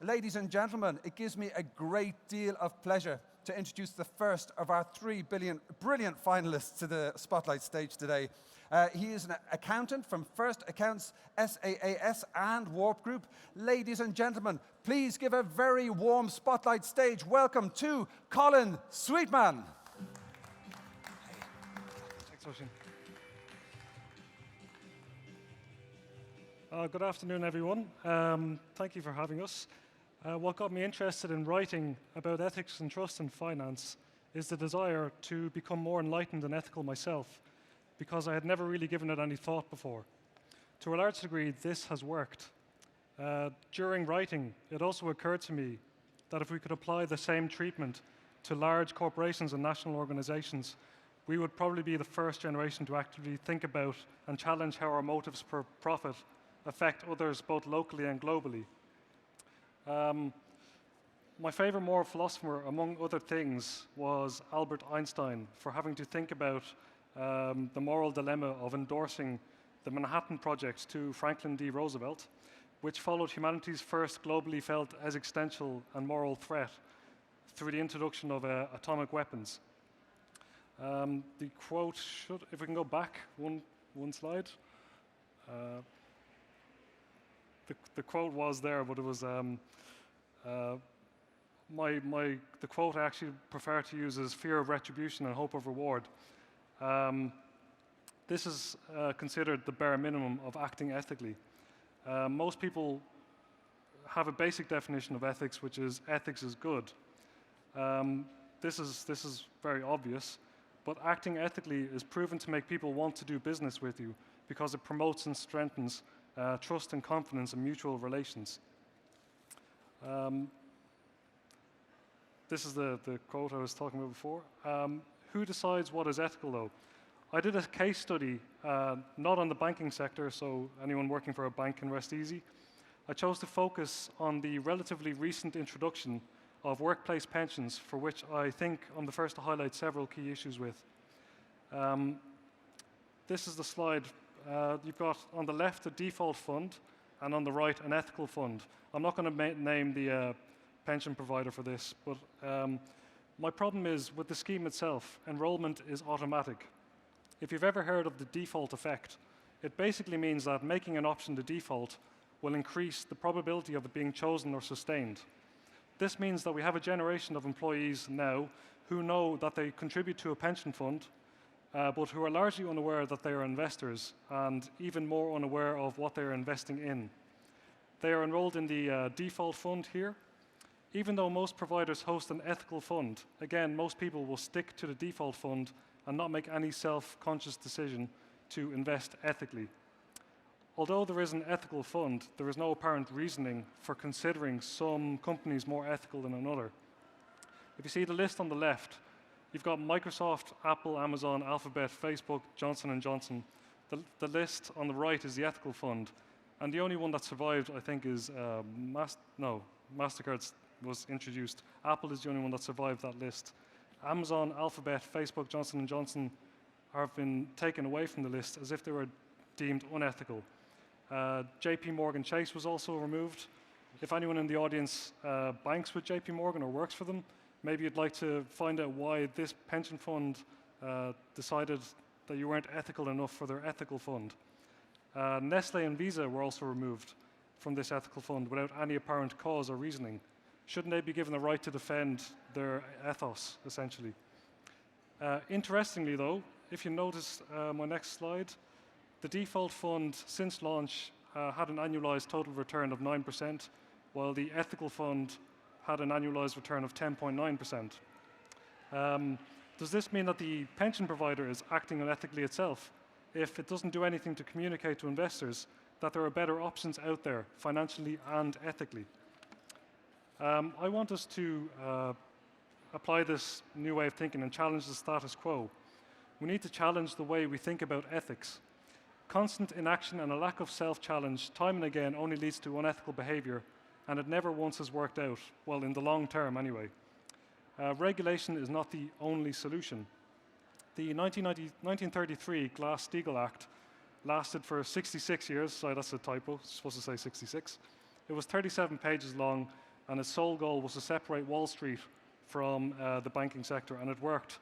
Ladies and gentlemen, it gives me a great deal of pleasure to introduce the first of our three brilliant finalists to the Spotlight stage today. He is an accountant from First Accounts, SaaS and Warp Group. Ladies and gentlemen, please give a very warm Spotlight stage welcome to Colin Sweetman. Thanks, Oisin. Good afternoon, everyone. Thank you for having us. What got me interested in writing about ethics and trust in finance is the desire to become more enlightened and ethical myself, because I had never really given it any thought before. To a large degree, this has worked. During writing, it also occurred to me that if we could apply the same treatment to large corporations and national organizations, we would probably be the first generation to actively think about and challenge how our motives for profit affect others both locally and globally. My favorite moral philosopher, among other things, was Albert Einstein, for having to think about the moral dilemma of endorsing the Manhattan Project to Franklin D. Roosevelt, which followed humanity's first globally felt existential and moral threat through the introduction of atomic weapons. The quote should, if we can go back one slide. The quote was there, but it was the quote I actually prefer to use is fear of retribution and hope of reward. This is considered the bare minimum of acting ethically. Most people have a basic definition of ethics, which is ethics is good. This is very obvious, but acting ethically is proven to make people want to do business with you because it promotes and strengthens trust and confidence in mutual relations. This is the quote I was talking about before. Who decides what is ethical, though? I did a case study, not on the banking sector, so anyone working for a bank can rest easy. I chose to focus on the relatively recent introduction of workplace pensions, for which I think I'm the first to highlight several key issues with. This is the slide. You've got on the left a default fund, and on the right an ethical fund. I'm not going to name the pension provider for this, but my problem is with the scheme itself, enrollment is automatic. If you've ever heard of the default effect, it basically means that making an option the default will increase the probability of it being chosen or sustained. This means that we have a generation of employees now who know that they contribute to a pension fund, but who are largely unaware that they are investors and even more unaware of what they are investing in. They are enrolled in the default fund here. Even though most providers host an ethical fund, again, most people will stick to the default fund and not make any self-conscious decision to invest ethically. Although there is an ethical fund, there is no apparent reasoning for considering some companies more ethical than another. If you see the list on the left, you've got Microsoft, Apple, Amazon, Alphabet, Facebook, Johnson & Johnson. The list on the right is the ethical fund. And the only one that survived, I think, is MasterCard was introduced. Apple is the only one that survived that list. Amazon, Alphabet, Facebook, Johnson & Johnson have been taken away from the list as if they were deemed unethical. JP Morgan Chase was also removed. If anyone in the audience banks with JP Morgan or works for them, maybe you'd like to find out why this pension fund decided that you weren't ethical enough for their ethical fund. Nestle and Visa were also removed from this ethical fund without any apparent cause or reasoning. Shouldn't they be given the right to defend their ethos, essentially? Interestingly, though, if you notice my next slide, the default fund since launch had an annualized total return of 9%, while the ethical fund had an annualized return of 10.9%. Does this mean that the pension provider is acting unethically itself if it doesn't do anything to communicate to investors that there are better options out there, financially and ethically? I want us to apply this new way of thinking and challenge the status quo. We need to challenge the way we think about ethics. Constant inaction and a lack of self-challenge time and again only leads to unethical behavior, and it never once has worked out, well, in the long term anyway. Regulation is not the only solution. The 1933 Glass-Steagall Act lasted for 66 years. Sorry, that's a typo. It's supposed to say 66. It was 37 pages long, and its sole goal was to separate Wall Street from the banking sector, and it worked.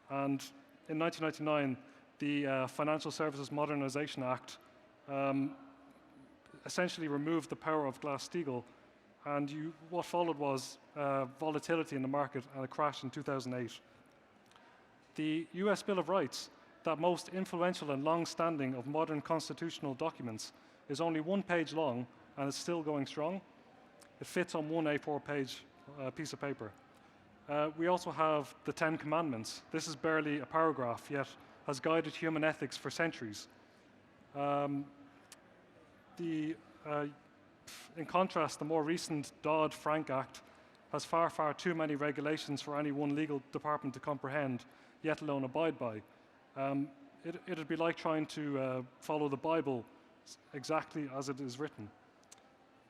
And in 1999, the Financial Services Modernization Act essentially removed the power of Glass-Steagall, and what followed was volatility in the market and a crash in 2008. The US Bill of Rights, that most influential and long-standing of modern constitutional documents, is only 1 page long and is still going strong. It fits on one A4 page piece of paper. We also have the 10 Commandments. This is barely a paragraph, yet has guided human ethics for centuries. In contrast, the more recent Dodd-Frank Act has far, far too many regulations for any one legal department to comprehend, yet alone abide by. It'd be like trying to follow the Bible exactly as it is written.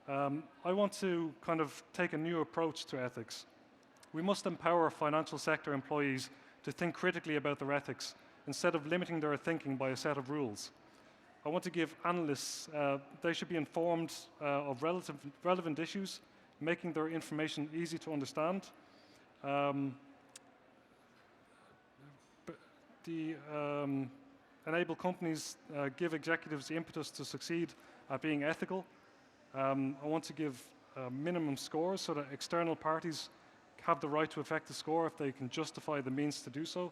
I want to kind of take a new approach to ethics. We must empower financial sector employees to think critically about their ethics instead of limiting their thinking by a set of rules. I want to give analysts, they should be informed of relevant issues, making their information easy to understand. Enable companies, give executives the impetus to succeed at being ethical. I want to give minimum scores so that external parties have the right to affect the score if they can justify the means to do so.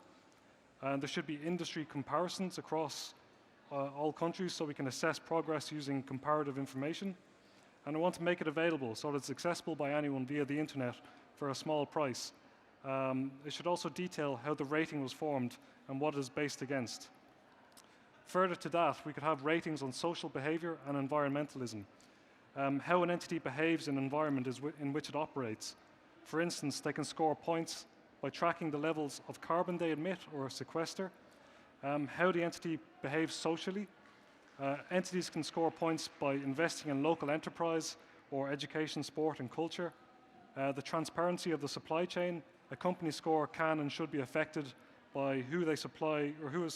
There should be industry comparisons across all countries so we can assess progress using comparative information. And I want to make it available so that it's accessible by anyone via the internet for a small price. It should also detail how the rating was formed and what it is based against. Further to that, we could have ratings on social behavior and environmentalism. How an entity behaves in an environment in which it operates. For instance, they can score points by tracking the levels of carbon they emit or sequester, how the entity behaves socially. Entities can score points by investing in local enterprise or education, sport, and culture. The transparency of the supply chain. A company score can and should be affected by who they supply or who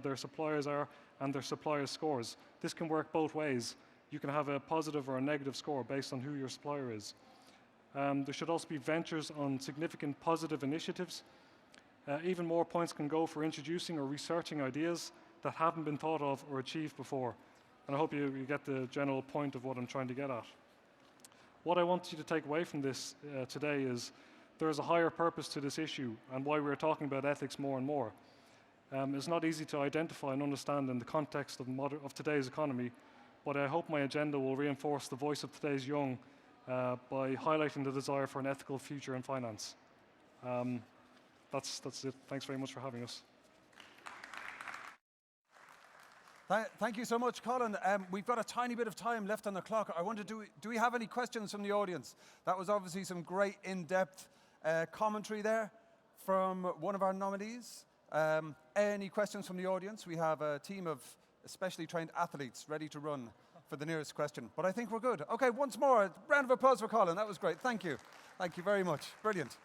their suppliers are and their suppliers' scores. This can work both ways. You can have a positive or a negative score based on who your supplier is. There should also be ventures on significant positive initiatives. Even more points can go for introducing or researching ideas that haven't been thought of or achieved before. And I hope you get the general point of what I'm trying to get at. What I want you to take away from this today is there is a higher purpose to this issue and why we're talking about ethics more and more. It's not easy to identify and understand in the context of today's economy, but I hope my agenda will reinforce the voice of today's young by highlighting the desire for an ethical future in finance. That's it. Thanks very much for having us. Thank you so much, Colin. We've got a tiny bit of time left on the clock. I wonder, do we have any questions from the audience? That was obviously some great in-depth commentary there from one of our nominees. Any questions from the audience? We have a team of especially trained athletes ready to run for the nearest question. But I think we're good. Okay, once more, round of applause for Colin. That was great. Thank you. Thank you very much. Brilliant.